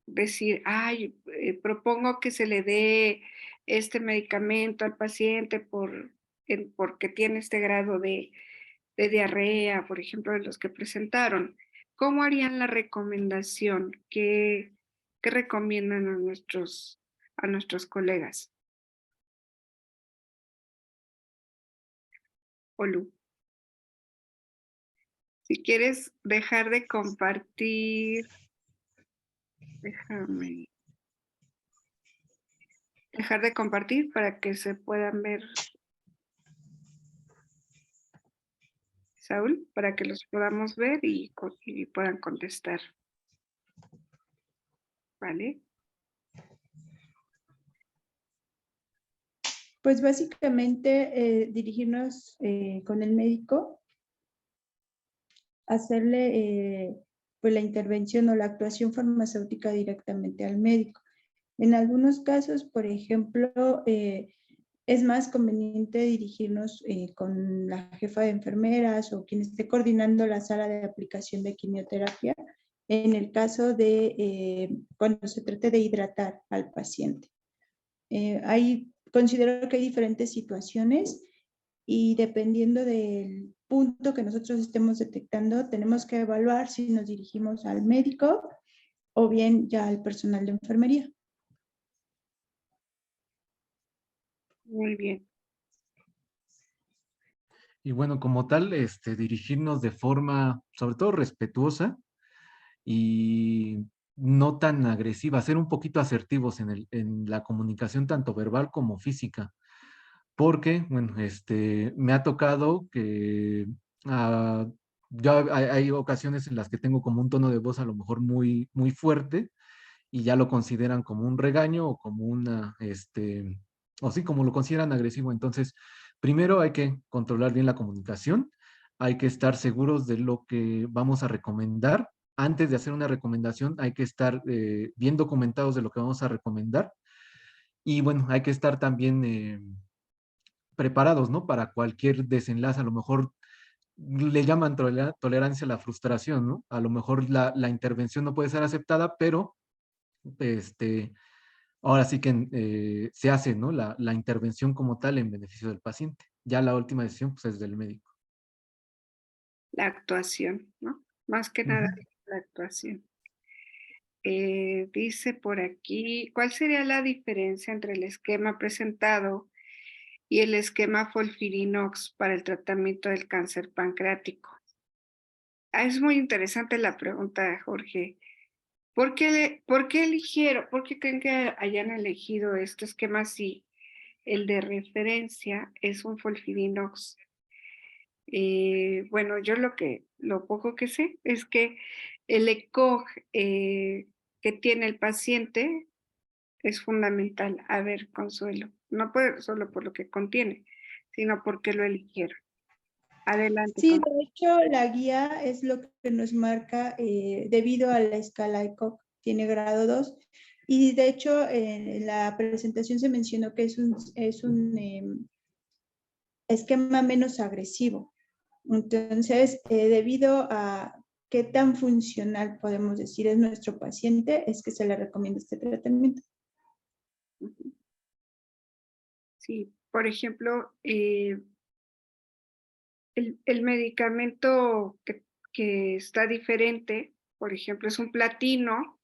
decir, ay, propongo que se le dé este medicamento al paciente porque tiene este grado de diarrea, por ejemplo, de los que presentaron? ¿Cómo harían la recomendación? ¿Qué recomiendan a nuestros colegas? Olu, si quieres dejar de compartir, déjame dejar de compartir para que se puedan ver, Saúl, para que los podamos ver y puedan contestar. ¿Vale? Pues básicamente dirigirnos con el médico, hacerle pues la intervención o la actuación farmacéutica directamente al médico. En algunos casos, por ejemplo, es más conveniente dirigirnos con la jefa de enfermeras o quien esté coordinando la sala de aplicación de quimioterapia en el caso de cuando se trate de hidratar al paciente. Considero que hay diferentes situaciones y dependiendo del punto que nosotros estemos detectando, tenemos que evaluar si nos dirigimos al médico o bien ya al personal de enfermería. Muy bien. Y bueno, como tal, dirigirnos de forma, sobre todo respetuosa y no tan agresiva, ser un poquito asertivos en la comunicación tanto verbal como física. Porque, bueno, me ha tocado que hay ocasiones en las que tengo como un tono de voz a lo mejor muy, muy fuerte y ya lo consideran como un regaño o como o sí, como lo consideran agresivo. Entonces, primero hay que controlar bien la comunicación, hay que estar seguros de lo que vamos a recomendar. Antes de hacer una recomendación, hay que estar bien documentados de lo que vamos a recomendar. Y bueno, hay que estar también preparados, ¿no? Para cualquier desenlace. A lo mejor le llaman tolerancia a la frustración, ¿no? A lo mejor la intervención no puede ser aceptada, pero este, ahora sí que se hace, ¿no? La intervención como tal en beneficio del paciente. Ya la última decisión, pues, es del médico. La actuación, ¿no? Más que nada, Ujú. la actuación. Dice por aquí, ¿cuál sería la diferencia entre el esquema presentado y el esquema FOLFIRINOX para el tratamiento del cáncer pancreático? Es muy interesante la pregunta, Jorge. ¿Por qué eligieron, por qué creen que hayan elegido este esquema si el de referencia es un FOLFIRINOX? Bueno, yo lo poco que sé es que el ECOG que tiene el paciente es fundamental. A ver, Consuelo, no solo por lo que contiene, sino porque lo eligieron. Adelante, Sí, de Consuelo. hecho, la guía es lo que nos marca debido a la escala ECOG, tiene grado 2. Y de hecho, en la presentación se mencionó que es un esquema menos agresivo. Entonces, debido a qué tan funcional podemos decir es nuestro paciente, es que se le recomienda este tratamiento. Sí, por ejemplo, el medicamento que está diferente, por ejemplo, es un platino.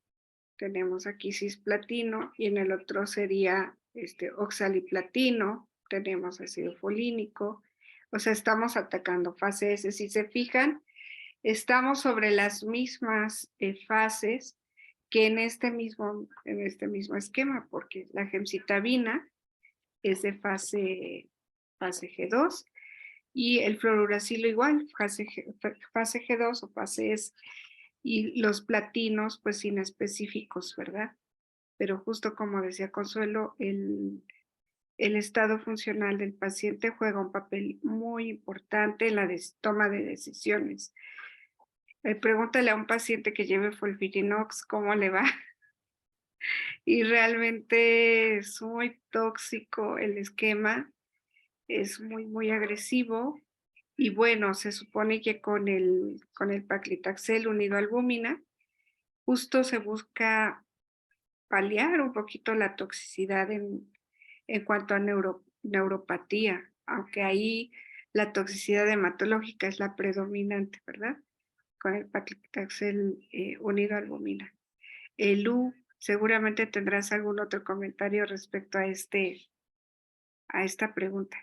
Tenemos aquí cisplatino y en el otro sería oxaliplatino, tenemos ácido folínico, o sea, estamos atacando fase S. Si se fijan, estamos sobre las mismas fases que en este mismo esquema, porque la gemcitabina es de fase G2 y el fluorouracilo igual, fase G2 o fase S, y los platinos pues inespecíficos, ¿verdad? Pero justo como decía Consuelo, el estado funcional del paciente juega un papel muy importante en la toma de decisiones. Pregúntale a un paciente que lleve Folfirinox cómo le va. Y realmente es muy tóxico el esquema, es muy agresivo. Y bueno, se supone que con el paclitaxel unido a albúmina, justo se busca paliar un poquito la toxicidad en cuanto a neuropatía, aunque ahí la toxicidad hematológica es la predominante, ¿verdad? Con el paclitaxel unido a albúmina. Lu, seguramente tendrás algún otro comentario respecto a esta pregunta.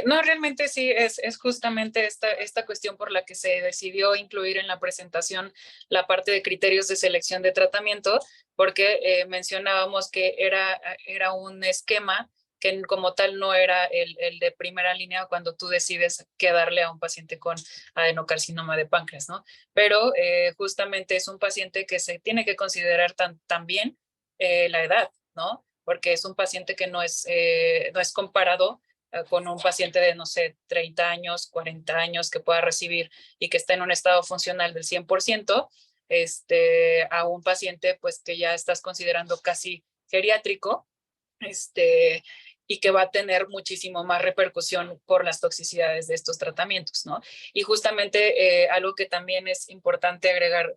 No, realmente sí, es justamente esta cuestión por la que se decidió incluir en la presentación la parte de criterios de selección de tratamiento, porque mencionábamos que era un esquema que como tal no era el de primera línea cuando tú decides qué darle a un paciente con adenocarcinoma de páncreas, ¿no? Pero justamente es un paciente que se tiene que considerar también la edad, ¿no? Porque es un paciente que no es comparado con un paciente de, no sé, 30 años, 40 años que pueda recibir y que está en un estado funcional del 100%, a un paciente pues que ya estás considerando casi geriátrico, y que va a tener muchísimo más repercusión por las toxicidades de estos tratamientos, ¿no? Y justamente algo que también es importante agregar,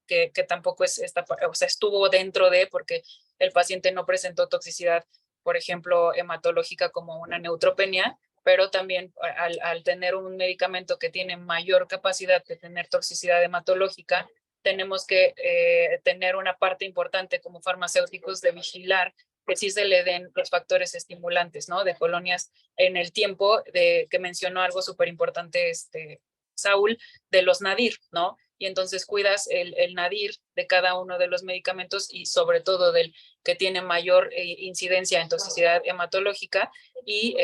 que tampoco estuvo dentro de, porque el paciente no presentó toxicidad, por ejemplo, hematológica como una neutropenia, pero también al tener un medicamento que tiene mayor capacidad de tener toxicidad hematológica, tenemos que tener una parte importante como farmacéuticos de vigilar que sí se le den los factores estimulantes, ¿no? De colonias en el tiempo, que mencionó algo súper importante, Saúl, de los nadir, ¿no? Y entonces cuidas el nadir de cada uno de los medicamentos y sobre todo del que tiene mayor incidencia en toxicidad hematológica y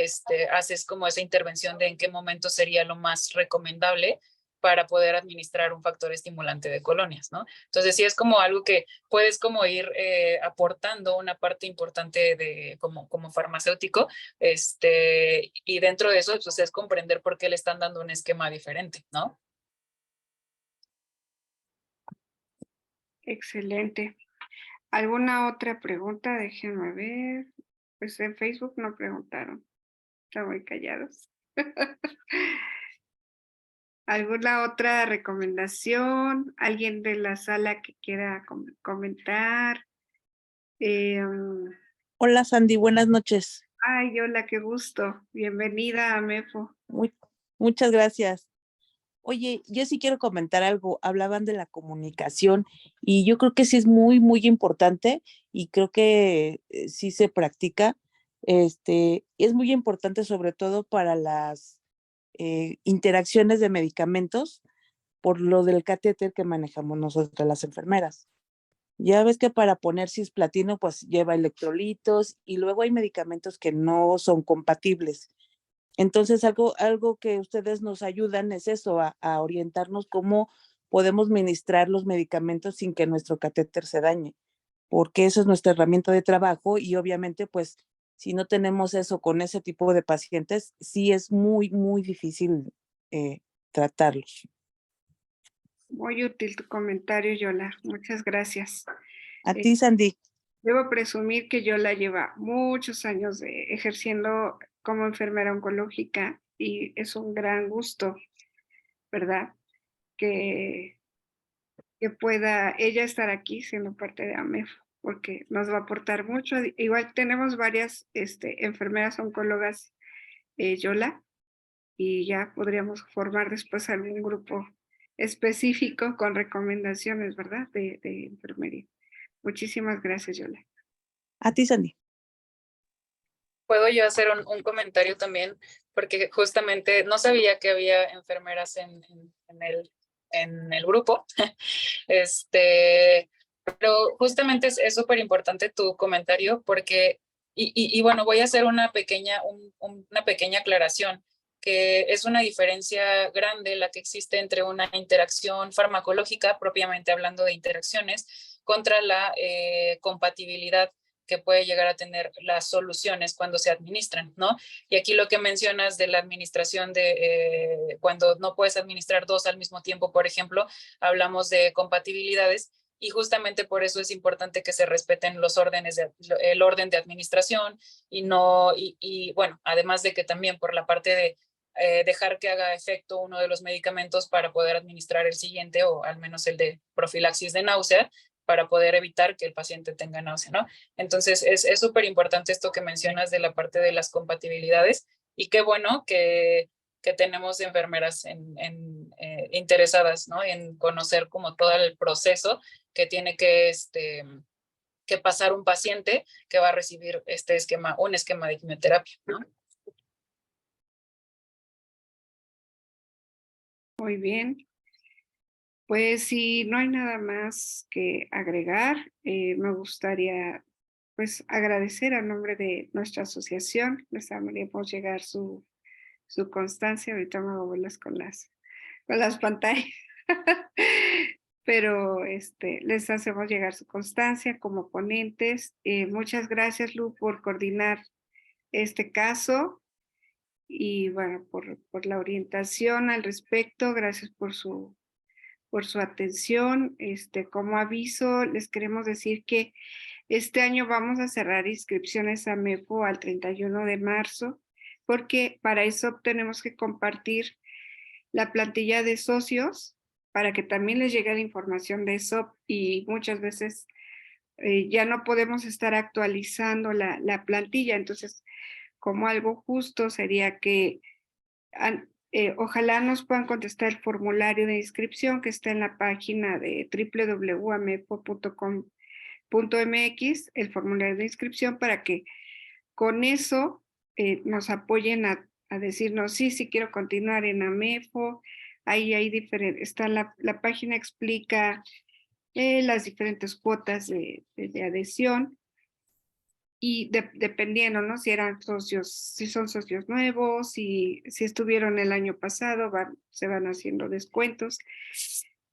haces como esa intervención de en qué momento sería lo más recomendable para poder administrar un factor estimulante de colonias, ¿no? Entonces sí es como algo que puedes como ir aportando una parte importante de como farmacéutico, y dentro de eso pues es comprender por qué le están dando un esquema diferente, ¿no? Excelente. ¿Alguna otra pregunta? Déjenme ver. Pues en Facebook no preguntaron. Están muy callados. ¿Alguna otra recomendación? ¿Alguien de la sala que quiera comentar? Hola Sandy, buenas noches. Ay, hola, qué gusto. Bienvenida a MEFO. Muchas gracias. Oye, yo sí quiero comentar algo. Hablaban de la comunicación y yo creo que sí es muy importante y creo que sí se practica. Es muy importante sobre todo para las interacciones de medicamentos por lo del catéter que manejamos nosotras las enfermeras. Ya ves que para poner cisplatino pues lleva electrolitos y luego hay medicamentos que no son compatibles. Entonces algo que ustedes nos ayudan es eso, a orientarnos cómo podemos ministrar los medicamentos sin que nuestro catéter se dañe, porque esa es nuestra herramienta de trabajo y obviamente pues si no tenemos eso con ese tipo de pacientes, sí es muy difícil tratarlos. Muy útil tu comentario, Yola. Muchas gracias. A ti, Sandy. Debo presumir que Yola lleva muchos años ejerciendo como enfermera oncológica y es un gran gusto, ¿verdad? Que pueda ella estar aquí siendo parte de AMEFO, porque nos va a aportar mucho. Igual tenemos varias enfermeras oncólogas, Yola, y ya podríamos formar después algún grupo específico con recomendaciones, ¿verdad? De enfermería. Muchísimas gracias, Yola. A ti, Sandy. ¿Puedo yo hacer un comentario también? Porque justamente no sabía que había enfermeras en en el grupo. Pero justamente es súper importante tu comentario porque, y bueno, voy a hacer una pequeña aclaración, que es una diferencia grande la que existe entre una interacción farmacológica, propiamente hablando de interacciones, contra la compatibilidad que puede llegar a tener las soluciones cuando se administran, ¿no? Y aquí lo que mencionas de la administración de cuando no puedes administrar dos al mismo tiempo, por ejemplo, hablamos de compatibilidades y justamente por eso es importante que se respeten los órdenes el orden de administración y no, y bueno, además de que también por la parte de dejar que haga efecto uno de los medicamentos para poder administrar el siguiente o al menos el de profilaxis de náusea para poder evitar que el paciente tenga náusea, ¿no? Entonces es súper importante esto que mencionas de la parte de las compatibilidades y qué bueno que tenemos enfermeras interesadas, ¿no? En conocer como todo el proceso que tiene que pasar un paciente que va a recibir un esquema de quimioterapia, ¿no? Muy bien. Pues si no hay nada más que agregar, me gustaría pues agradecer a nombre de nuestra asociación. Les haríamos llegar su constancia. Ahorita me hago bolas con las pantallas. Pero les hacemos llegar su constancia como ponentes. Muchas gracias, Lu, por coordinar este caso y bueno, por la orientación al respecto. Gracias por su atención. Como aviso, les queremos decir que este año vamos a cerrar inscripciones a MEFO al 31 de marzo, porque para eso tenemos que compartir la plantilla de socios para que también les llegue la información de eso y muchas veces ya no podemos estar actualizando la plantilla. Entonces, como algo justo sería que ojalá nos puedan contestar el formulario de inscripción que está en la página de www.amepo.com.mx, el formulario de inscripción, para que con eso nos apoyen a decirnos, sí quiero continuar en AMEFO. Ahí hay está la página explica las diferentes cuotas de adhesión. Y dependiendo, ¿no? Si eran socios, si son socios nuevos, si estuvieron el año pasado, se van haciendo descuentos.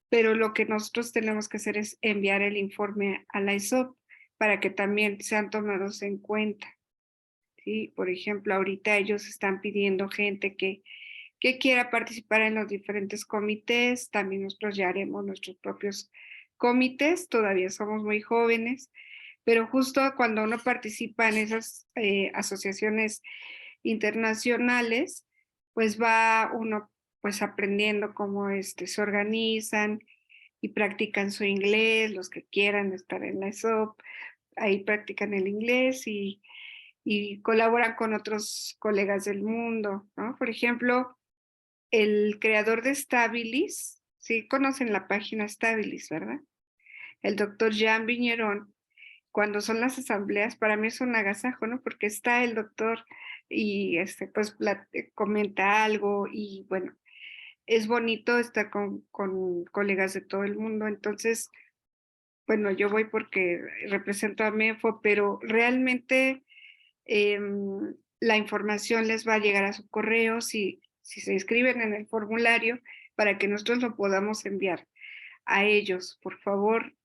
Pero lo que nosotros tenemos que hacer es enviar el informe a la ESOP para que también sean tomados en cuenta. ¿Sí? Por ejemplo, ahorita ellos están pidiendo gente que quiera participar en los diferentes comités. También nosotros ya haremos nuestros propios comités, todavía somos muy jóvenes. Pero justo cuando uno participa en esas asociaciones internacionales, pues va uno pues aprendiendo cómo se organizan y practican su inglés, los que quieran estar en la ESOP, ahí practican el inglés y colaboran con otros colegas del mundo, ¿no? Por ejemplo, el creador de Stabilis, sí conocen la página Stabilis, ¿verdad? El doctor Jean Viñerón, cuando son las asambleas, para mí es un agasajo, ¿no? Porque está el doctor y pues comenta algo y bueno, es bonito estar con colegas de todo el mundo. Entonces, bueno, yo voy porque represento a MEFO, pero realmente la información les va a llegar a su correo si se inscriben en el formulario para que nosotros lo podamos enviar a ellos. Por favor,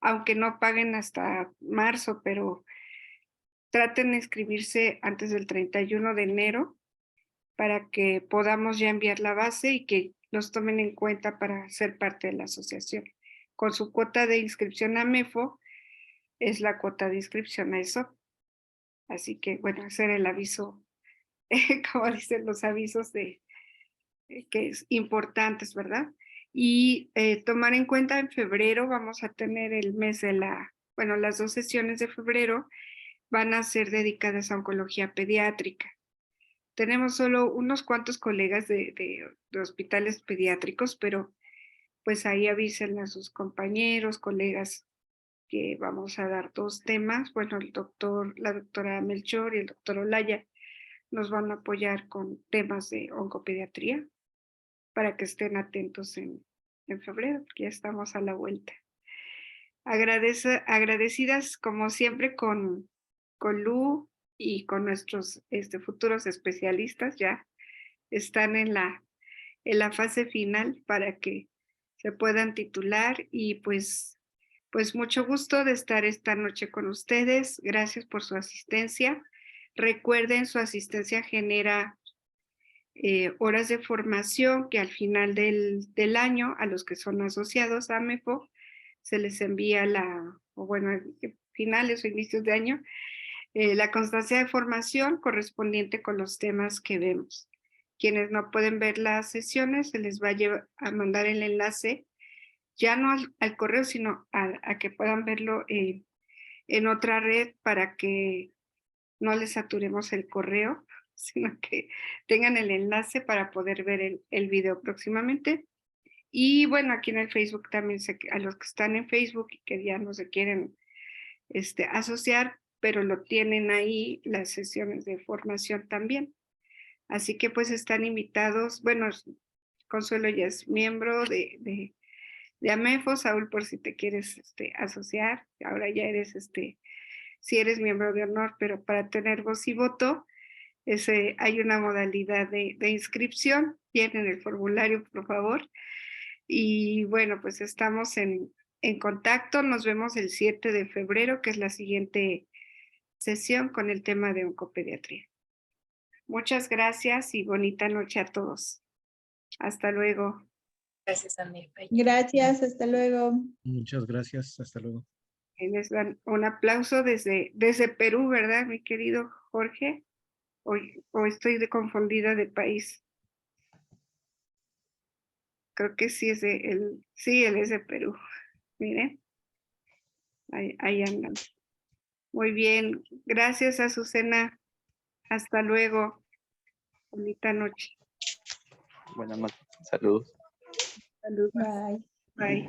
aunque no paguen hasta marzo, pero traten de inscribirse antes del 31 de enero para que podamos ya enviar la base y que los tomen en cuenta para ser parte de la asociación. Con su cuota de inscripción a MEFO es la cuota de inscripción a ESOP. Así que, bueno, hacer el aviso, como dicen los avisos que es importantes, ¿verdad? Y tomar en cuenta en febrero vamos a tener el mes de las 2 sesiones de febrero van a ser dedicadas a oncología pediátrica. Tenemos solo unos cuantos colegas de hospitales pediátricos, pero pues ahí avisen a sus compañeros, colegas, que vamos a dar 2 temas. Bueno, la doctora Melchor y el doctor Olaya nos van a apoyar con temas de oncopediatría para que estén atentos en en febrero, porque ya estamos a la vuelta. Agradecidas como siempre con Lu y con nuestros futuros especialistas, ya están en la fase final para que se puedan titular y pues mucho gusto de estar esta noche con ustedes. Gracias por su asistencia. Recuerden, su asistencia genera horas de formación que al final del año, a los que son asociados a AMEFO, se les envía finales o inicios de año, la constancia de formación correspondiente con los temas que vemos. Quienes no pueden ver las sesiones, se les va a mandar el enlace, ya no al correo, sino a que puedan verlo en otra red para que no les saturemos el correo, sino que tengan el enlace para poder ver el video próximamente. Y bueno, aquí en el Facebook también, a los que están en Facebook y que ya no se quieren asociar, pero lo tienen ahí las sesiones de formación también. Así que pues están invitados. Bueno, Consuelo ya es miembro de AMEFO. Saúl, por si te quieres asociar, ahora ya eres si eres miembro de honor, pero para tener voz y voto, hay una modalidad de inscripción. Tienen el formulario, por favor. Y bueno, pues estamos en contacto. Nos vemos el 7 de febrero, que es la siguiente sesión con el tema de oncopediatría. Muchas gracias y bonita noche a todos. Hasta luego. Gracias, Andy. Bye. Gracias, hasta luego. Muchas gracias. Hasta luego. Les dan un aplauso desde Perú, ¿verdad, mi querido Jorge? ¿O estoy confundida de país? Creo que sí sí, él es de Perú. Miren, ahí andan. Muy bien, gracias, Azucena. Hasta luego. Bonita noche. Buenas noches. Saludos. Saludos. Bye. Bye.